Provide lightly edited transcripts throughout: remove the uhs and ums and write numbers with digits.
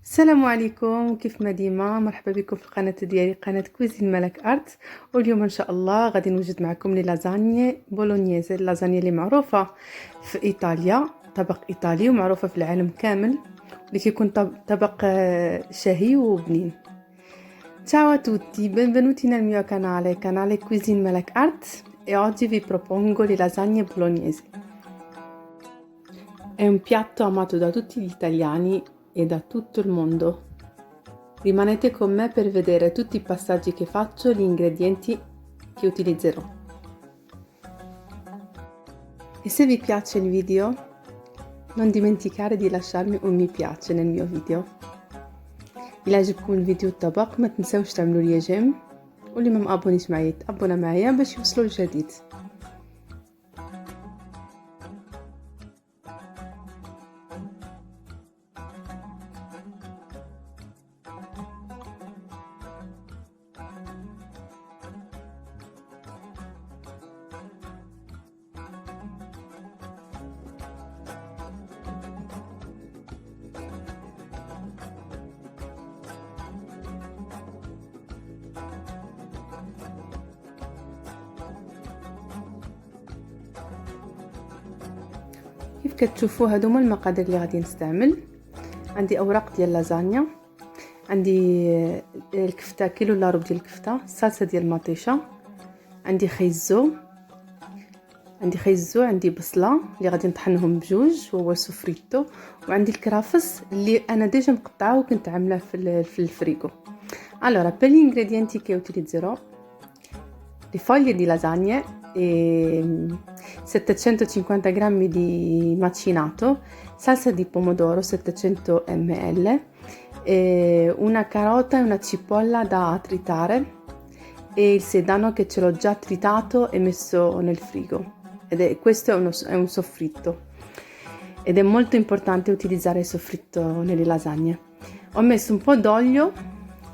السلام عليكم، كيف ما ديما مرحبا بكم في القناه ديالي قناه كوزين ملك ارت. واليوم ان شاء الله غادي نوجد معكم لي لازانيا بولونييز، اللازانيا اللي معروفه في ايطاليا، طبق ايطالي ومعروفه في العالم كامل، اللي كيكون طبق شهي وبنين. Ciao a tutti, benvenuti nel mio canale Cuisine Malak Art, e oggi vi propongo le lasagne bolognesi. È un piatto amato da tutti gli italiani e da tutto il mondo. Rimanete con me per vedere tutti i passaggi che faccio e gli ingredienti che utilizzerò. E se vi piace il video, non dimenticare di lasciarmi un mi piace nel mio video. إلا عجبكم الفيديو الطبق ما تنساوش تعملوا لي جيم، واللي ما مابونيش معايا يتابونا معايا باش يوصلوا الجديد. كيف كتشوفوا هادو هما المقادير اللي غادي نستعمل. عندي اوراق ديال لازانيا، عندي الكفته كيلو الا ربع ديال الكفته، الصلصه ديال المطيشه، عندي خيزو، عندي بصله اللي غادي نطحنهم بجوج وهو سوفريتو، وعندي الكرافس اللي انا ديجا مقطعه وكنت عاملاه في الفريغو. Allora, per gli ingredienti che utilizzerò: le foglie di lasagna e 750 g di macinato, salsa di pomodoro 700 ml, una carota e una cipolla da tritare e il sedano che ce l'ho già tritato e messo nel frigo. Questo è un soffritto ed è molto importante utilizzare il soffritto nelle lasagne. Ho messo un po' d'olio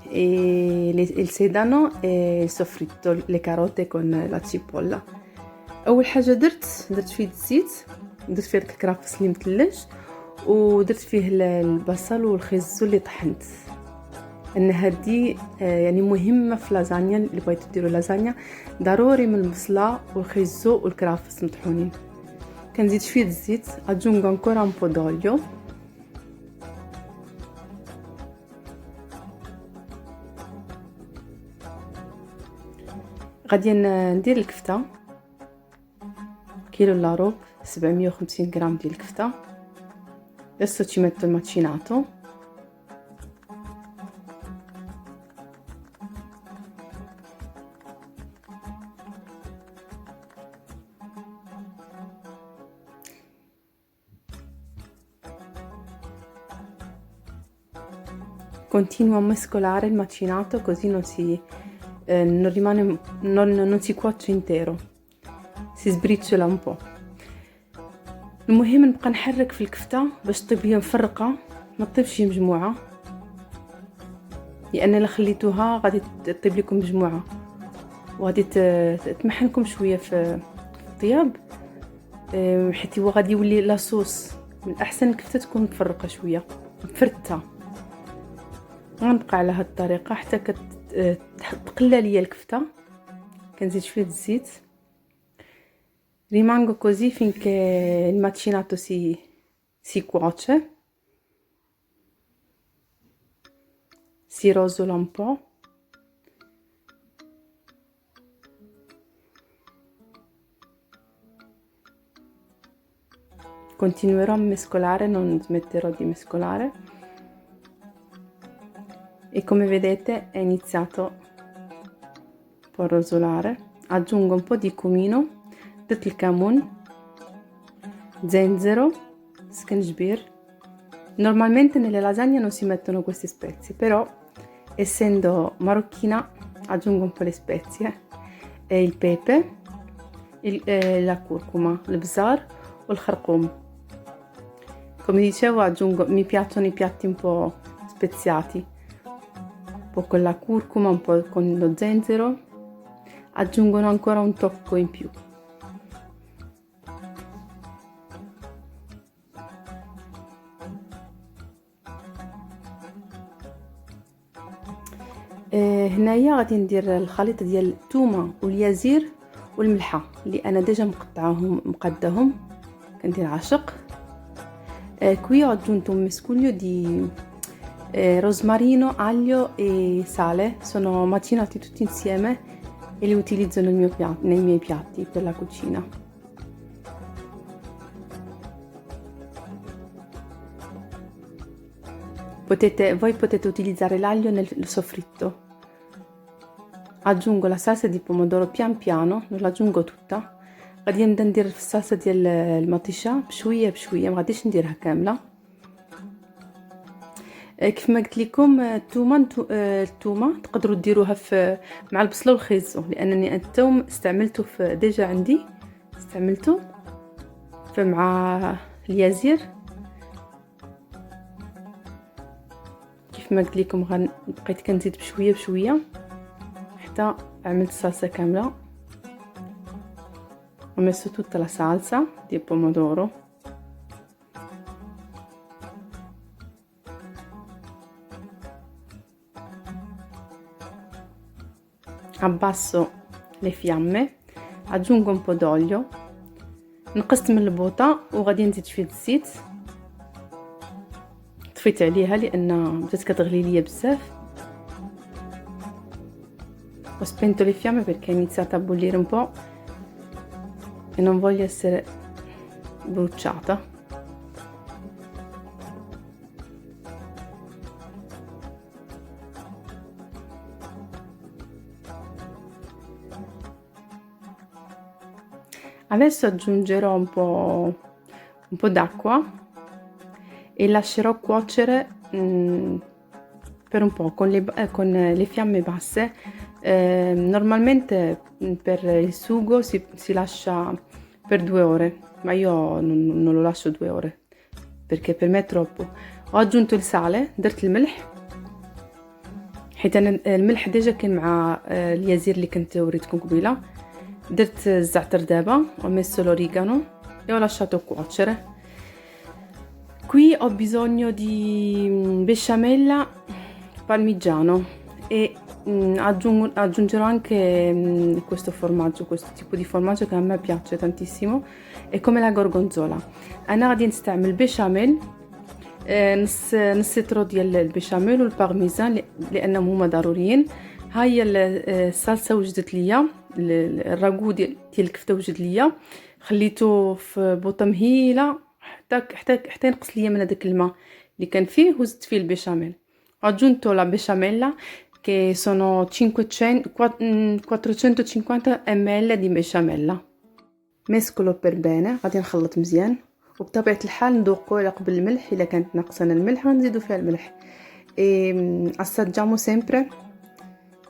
e il sedano e il soffritto, le carote con la cipolla. اول حاجه درت فيه الزيت، درت فيه الكرافس اللي متلج، ودرت فيه البصل والخيزو اللي طحنت. ان هذه يعني مهمه في لازانيا، اللي بغيتو ديروا لازانيا ضروري من البصله والخيزو والكرافس مطحونين. كنزيد فيه الزيت، aggiungo ancora un po' d'olio غادي ندير الكفته كيلو الا ربع، 750 غرام ديال الكفته. adesso ci metto il macinato continuo a mescolare il macinato così non si cuoce intero, si sbriciola un po'. المهم نبقى نحرك في الكفته باش تطيب هي مفرقه، ما تطيبش مجموعه، لان الا خليتوها غادي تطيب لكم مجموعه وغادي تمحنكم شويه في الطياب، حيت هو غادي يولي لاصوص. من الاحسن الكفته تكون مفرقه شويه مفرته. غنبقى على هاد الطريقه حتى تقلى ليا الكفته. كنزيد شويه الزيت. Rimango così finché il macinato si cuoce, si rosola un po'. Continuerò a mescolare, non smetterò di mescolare, e come vedete è iniziato un po' a rosolare. Aggiungo un po' di cumino, درت الكمون، zenzero, scanjbir. Normalmente nelle lasagne non si mettono queste spezie, però essendo marocchina aggiungo un po' le spezie, e il pepe, la curcuma, il bzar o il kharkoum. Come dicevo, mi piacciono i piatti un po' speziati, un po' con la curcuma, un po' con lo zenzero, aggiungono ancora un tocco in più. هنايا غادي ندير الخليط ديال الثومه واليازير والملحه اللي انا ديجا مقداهم كندير عاشق. qui ho aggiunto un mescuglio di rosmarino, aglio e sale, sono macinati tutti insieme e li utilizzo nei miei piatti per la cucina. Voi potete utilizzare l'aglio nel soffritto. Aggiungo la salsa di pomodoro pian piano, non l'aggiungo tutta. غادي نبدا ندير في الصلصه ديال المطيشه بشويه بشويه، ما غاديش نديرها كامله. كيف ما قلت لكم الثومه تقدروا ديروها في مع البصله والخيزو، لانني الثوم استعملته في ديجا عندي استعملته مع اليازير. كيف ما قلت لكم بقيت كنزيد بشويه بشويه حتى عملت الصلصه كامله. Ho messo tutta la salsa di pomodoro. Abbasso le fiamme, aggiungo un po' d'olio, نقصت من البوطه وغادي نزيد شويه الزيت. طفيت عليها لان بدات كتغلي ليا بزاف. Ho spento le fiamme perché è iniziata a bollire un po' e non voglio essere bruciata. Adesso aggiungerò un po' d'acqua e lascerò cuocere per un po' con le fiamme basse. Normalmente per il sugo si lascia per 2 ore, ma io non lo lascio 2 ore perché per me è troppo. Ho aggiunto il sale, درت الملح حيت انا الملح ديجا كان مع اليازير اللي كنت وريتكم قبيله. درت الزعتر دابا، ho messo l'origano e ho lasciato cuocere. Qui ho bisogno di besciamella parmigiano e aggiungerò anche questo formaggio, questo tipo di formaggio che a me piace tantissimo, è come la gorgonzola. انا غادي نستعمل بيشاميل، نص لتر ديال البيشاميل والبارميزان لانهم هما ضروريين. هاهي الصلصه وجدت ليا، الراغو ديال الكفته وجد ليا، خليته في بوطه مهيله حتى ينقص ليا من هذاك الماء اللي كان فيه وزدت فيه البيشاميل. Ho aggiunto la besciamella che sono 450 ml di besciamella. mescolo per bene، غادي نخلط مزيان وبطبيعه الحال نذوقوا على قبل الملح، الا كانت ناقصنا الملح غنزيدوا فيها الملح. assaggiamo sempre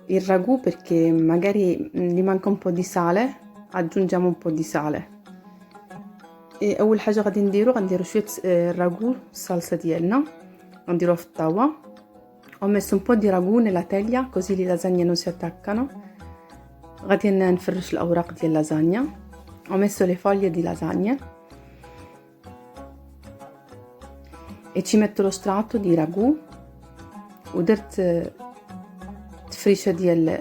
il ragù perché magari gli manca un po' di sale, aggiungiamo un po' di sale. اول حاجه غنديروا شويه الراغو الصلصه ديالنا غنديروها في الطاوه. Ho messo un po' di ragù nella teglia così le lasagne non si attaccano. غادي نفرش الاوراق ديال اللازانيا. Ho messo le foglie di lasagna e ci metto lo strato di ragù ودرت تفريشه ديال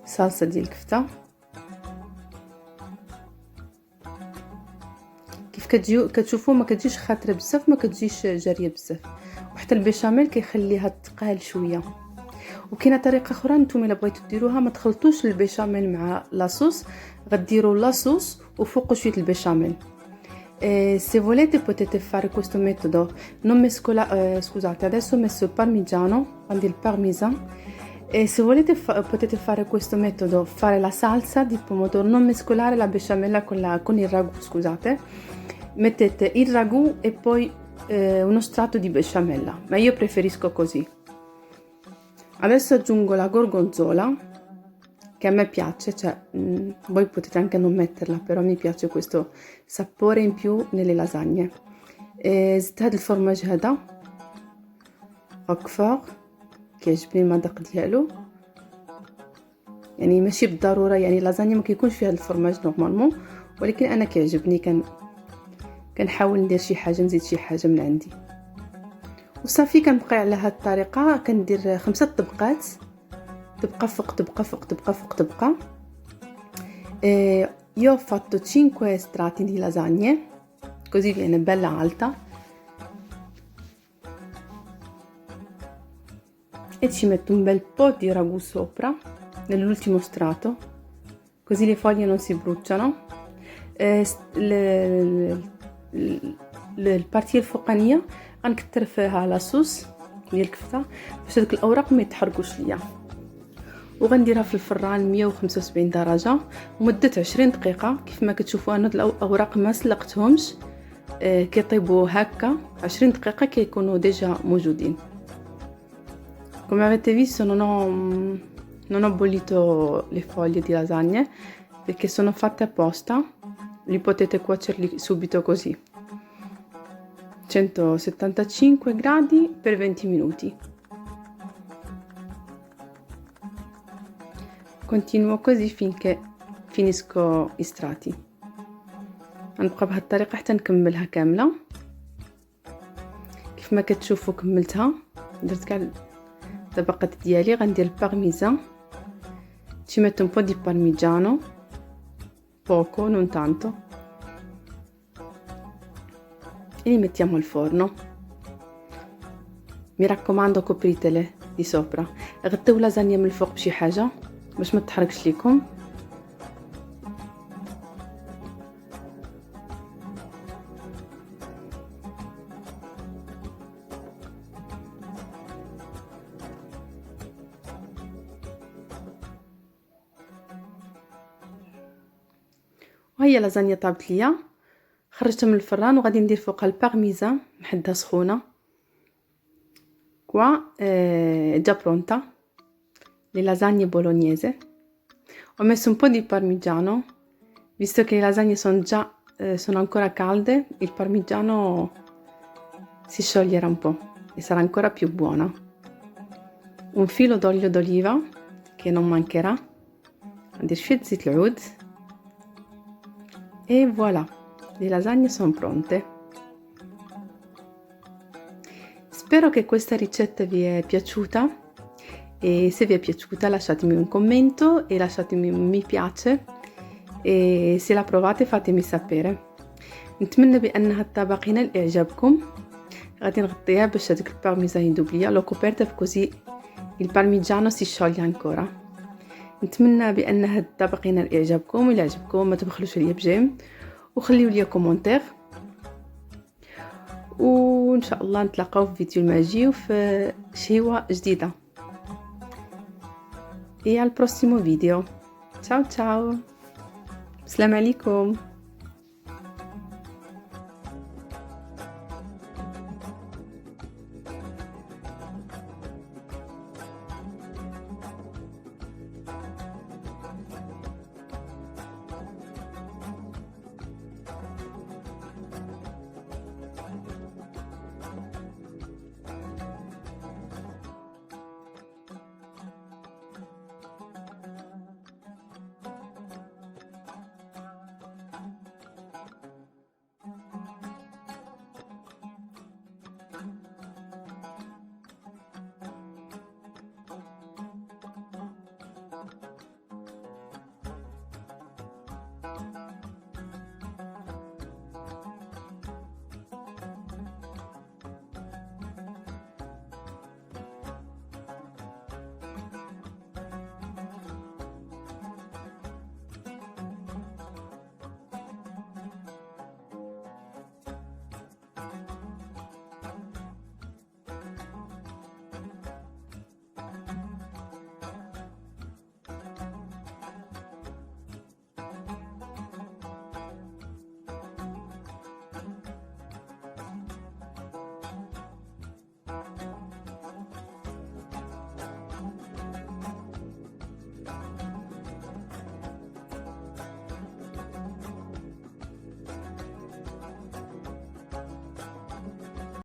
صلصه ديال الكفته. كيف كتشوفوا ما كتجيش خاطره بزاف، ما كتجيش جاريه بزاف، وحتى البيشاميل كيخليها تقال شويه. وكاينه طريقه اخرى نتوما الا بغيتو ديروها، ما تخلطوش البيشاميل مع لاصوص، غديروا لاصوص وفوق شويه البيشاميل. Se volete potete fare questo metodo, non scusate, adesso ho messo il parmigiano, quindi il parmesan. E se volete potete fare questo metodo, fare la salsa di pomodoro, non mescolare la besciamella con il ragù, scusate. Mettete il ragù e poi uno strato di besciamella, ma io preferisco così. Adesso aggiungo la gorgonzola, che a me piace, cioè voi potete anche non metterla, però mi piace questo sapore in più nelle lasagne. زدت هذا الفرماج هذا روكفور، كيعجبني المذاق ديالو، يعني ماشي بالضروره يعني لازانيا ما كيكونش فيها الفرماج نورمالمون، ولكن انا كيعجبني، كنحاول ندير شي حاجه، نزيد شي حاجه من عندي. وصافي كنبقي على هاد الطريقه، كندير 5 طبقات، طبقه فوق طبقه فوق طبقه فوق طبقه. io ho fatto 5 strati di lasagne, così viene bella alta, e ci metto un bel po' di ragù sopra nell'ultimo strato, così le foglie non si bruciano. البارتيه الفوقانيه غنكثر فيها لاصوص ديال الكفته باش هذوك الاوراق ما يتحرقوش ليا، وغنديرها في الفران 175 درجه مده 20 دقيقه. كيف ما كتشوفوا انا الاوراق ما سلقتهمش، كيطيبوا هكا 20 دقيقه كيكونوا ديجا موجودين. Come avete visto non ho bollito le foglie di lasagne perché sono fatte apposta, li potete cuocerli subito così. 175 gradi per 20 minuti. Continuo così finché finisco i strati. غنبقى بهذه الطريقه حتى نكملها كامله. كيف ما كتشوفوا كملتها، درت كاع الطبقات ديالي. غندير البارميزان، ci metto un po' di parmigiano, poco, non tanto, e li mettiamo al forno. Mi raccomando copritele di sopra، غطيو لازانيا من الفوق بشي حاجه باش ما تحرقش ليكم. وهي لازانيا طابت ليا، خرجتها من الفران وغادي ندير فوقها البارميزان محدها سخونه. Qua è già pronta le lasagne bolognese. Ho messo un po' di parmigiano, visto che le lasagne sono ancora calde, il parmigiano si scioglierà un po' e sarà ancora più buona. Un filo d'olio d'oliva che non mancherà. ندير شوية زيت العود. E voilà, le lasagne sono pronte. Spero che questa ricetta vi è piaciuta, e se vi è piaciuta lasciatemi un commento e lasciatemi un mi piace, e se la provate fatemi sapere. نتمنى بأن الطبق ينال إعجابكم. غادي نغطيها باش هذاك البارميزان يذوب ليا. لو coperta così il parmigiano si scioglie ancora. نتمنى بأن هذا الطبق ينال إعجابكم. وإلا عجبكم ما تبخلوش عليا بجيم وخليوا لي كومونتير، وإن شاء الله نتلاقاو في فيديو الماجي وفي شهوة جديدة. E al prossimo video. Ciao ciao. السلام عليكم.